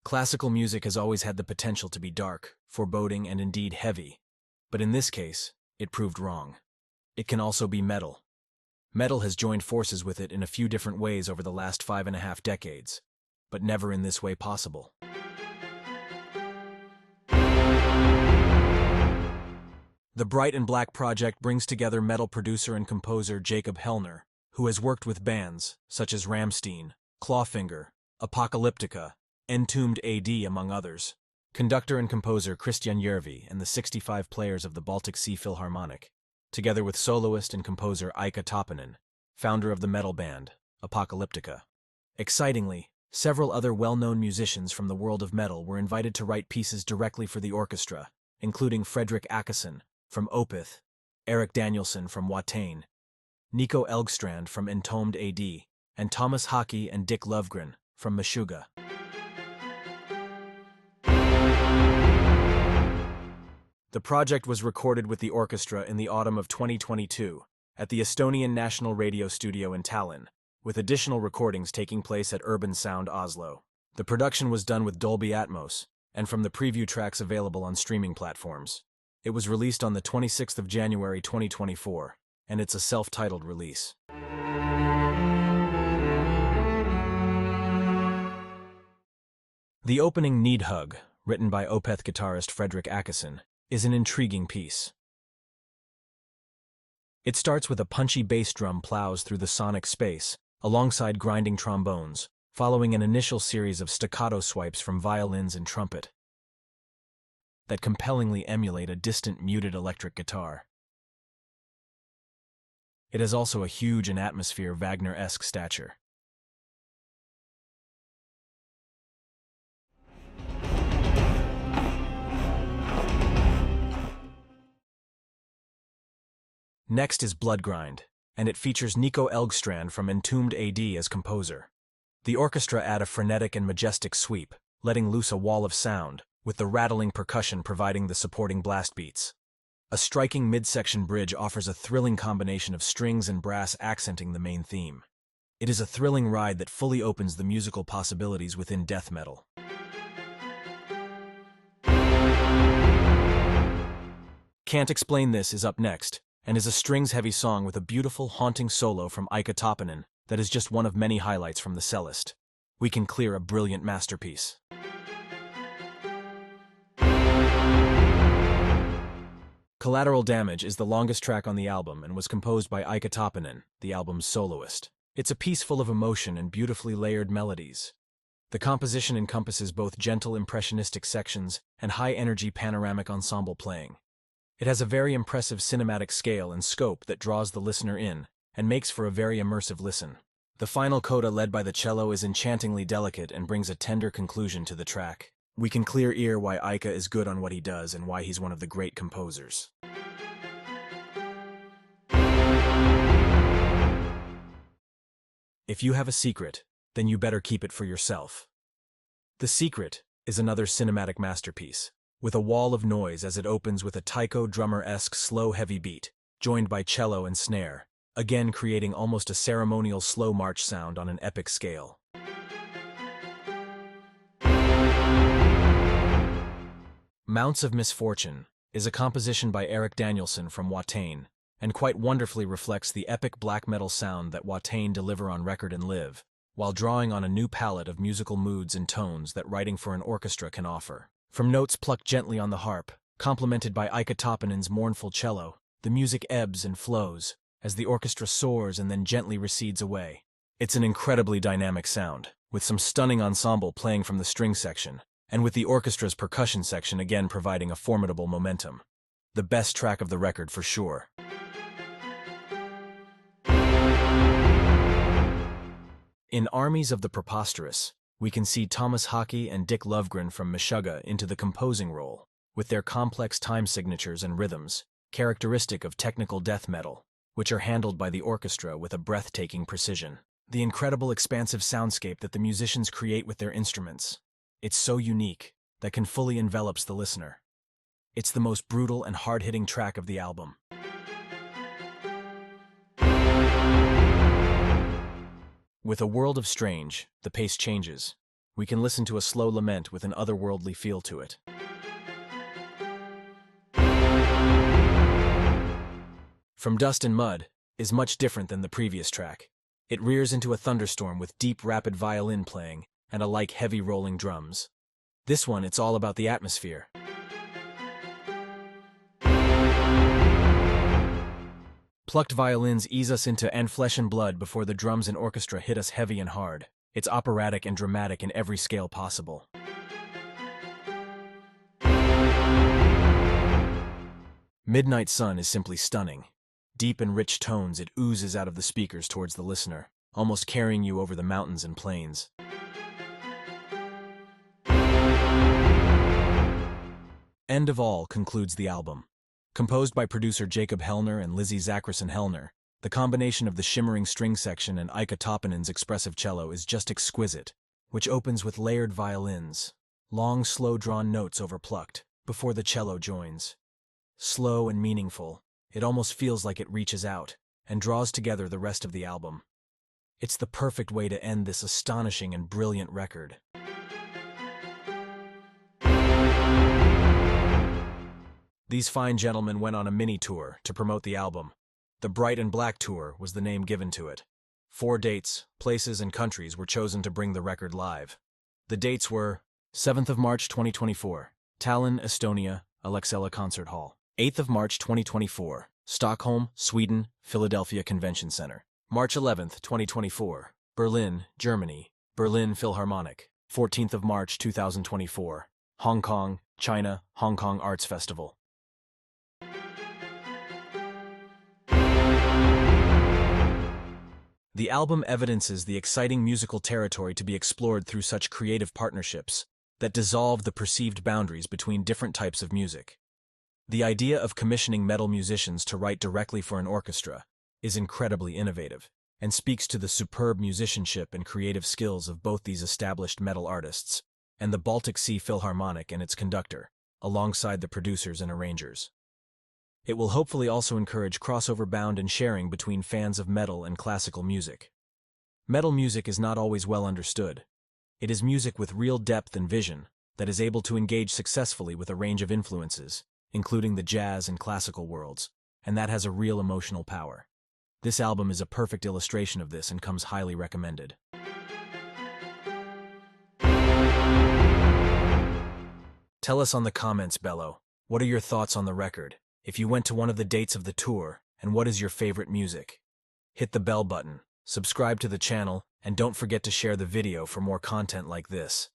Classical music has always had the potential to be dark, foreboding, and indeed heavy. But in this case, it proved wrong. It can also be metal. Metal has joined forces with it in a few different ways over the last 5.5 decades, but never in this way possible. The Bright and Black project brings together metal producer and composer Jacob Hellner, who has worked with bands such as Rammstein, Clawfinger, Apocalyptica, Entombed AD, among others, conductor and composer Christian Järvi, and the 65 players of the Baltic Sea Philharmonic, together with soloist and composer Ika Toppinen, founder of the metal band Apocalyptica. Excitingly, several other well-known musicians from the world of metal were invited to write pieces directly for the orchestra, including Fredrik Åkesson from Opeth, Eric Danielsson from Watain, Nico Elgstrand from Entombed AD, and Thomas Hockey and Dick Lovgren from Meshuggah. The project was recorded with the orchestra in the autumn of 2022 at the Estonian National Radio Studio in Tallinn, with additional recordings taking place at Urban Sound Oslo. The production was done with Dolby Atmos, and from the preview tracks available on streaming platforms. It was released on the 26th of January 2024, and it's a self-titled release. The opening Need Hug, written by Opeth guitarist Fredrik Åkesson, is an intriguing piece. It starts with a punchy bass drum plows through the sonic space, alongside grinding trombones, following an initial series of staccato swipes from violins and trumpet that compellingly emulate a distant muted electric guitar. It has also a huge and atmosphere Wagner-esque stature. Next is Bloodgrind, and it features Nico Elgstrand from Entombed AD as composer. The orchestra add a frenetic and majestic sweep, letting loose a wall of sound, with the rattling percussion providing the supporting blast beats. A striking midsection bridge offers a thrilling combination of strings and brass accenting the main theme. It is a thrilling ride that fully opens the musical possibilities within death metal. Can't Explain This is up next, and is a strings-heavy song with a beautiful, haunting solo from Ika Toppinen that is just one of many highlights from the cellist. We can clear a brilliant masterpiece. Collateral Damage is the longest track on the album and was composed by Ika Toppinen, the album's soloist. It's a piece full of emotion and beautifully layered melodies. The composition encompasses both gentle impressionistic sections and high-energy panoramic ensemble playing. It has a very impressive cinematic scale and scope that draws the listener in and makes for a very immersive listen. The final coda led by the cello is enchantingly delicate and brings a tender conclusion to the track. We can clear ear why Ika is good on what he does and why he's one of the great composers. If you have a secret, then you better keep it for yourself. The Secret is another cinematic masterpiece, with a wall of noise as it opens with a taiko drummer-esque slow heavy beat, joined by cello and snare, again creating almost a ceremonial slow march sound on an epic scale. Mounts of Misfortune is a composition by Eric Danielsson from Watain, and quite wonderfully reflects the epic black metal sound that Watain deliver on record and live, while drawing on a new palette of musical moods and tones that writing for an orchestra can offer. From notes plucked gently on the harp, complemented by Ika Toppinen's mournful cello, the music ebbs and flows, as the orchestra soars and then gently recedes away. It's an incredibly dynamic sound, with some stunning ensemble playing from the string section, and with the orchestra's percussion section again providing a formidable momentum. The best track of the record for sure. In Armies of the Preposterous, we can see Thomas Hockey and Dick Lovgren from Meshuggah into the composing role, with their complex time signatures and rhythms, characteristic of technical death metal, which are handled by the orchestra with a breathtaking precision. The incredible expansive soundscape that the musicians create with their instruments. It's so unique that can fully envelops the listener. It's the most brutal and hard-hitting track of the album. With A World of Strange, the pace changes. we can listen to a slow lament with an otherworldly feel to it. From Dust and Mud is much different than the previous track. It rears into a thunderstorm with deep, rapid violin playing and alike heavy rolling drums. This one, it's all about the atmosphere. Plucked violins ease us into And Flesh and Blood before the drums and orchestra hit us heavy and hard. It's operatic and dramatic in every scale possible. Midnight Sun is simply stunning. Deep and rich tones, it oozes out of the speakers towards the listener, almost carrying you over the mountains and plains. End of All concludes the album. Composed by producer Jacob Hellner and Lizzie Zackerson-Hellner, the combination of the shimmering string section and Ika Topinen's expressive cello is just exquisite, which opens with layered violins, long, slow-drawn notes overplucked, before the cello joins. Slow and meaningful, it almost feels like it reaches out and draws together the rest of the album. It's the perfect way to end this astonishing and brilliant record. These fine gentlemen went on a mini-tour to promote the album. The Bright and Black Tour was the name given to it. 4 dates, places, and countries were chosen to bring the record live. The dates were 7th of March 2024, Tallinn, Estonia, Alexela Concert Hall. 8th of March 2024, Stockholm, Sweden, Philadelphia Convention Center. March 11th, 2024, Berlin, Germany, Berlin Philharmonic. 14th of March 2024, Hong Kong, China, Hong Kong Arts Festival. The album evidences the exciting musical territory to be explored through such creative partnerships that dissolve the perceived boundaries between different types of music. The idea of commissioning metal musicians to write directly for an orchestra is incredibly innovative and speaks to the superb musicianship and creative skills of both these established metal artists and the Baltic Sea Philharmonic and its conductor, alongside the producers and arrangers. It will hopefully also encourage crossover bound and sharing between fans of metal and classical music. Metal music is not always well understood. It is music with real depth and vision that is able to engage successfully with a range of influences, including the jazz and classical worlds, and that has a real emotional power. This album is a perfect illustration of this and comes highly recommended. Tell us on the comments below, what are your thoughts on the record? If you went to one of the dates of the tour, and what is your favorite music? Hit the bell button, subscribe to the channel, and don't forget to share the video for more content like this.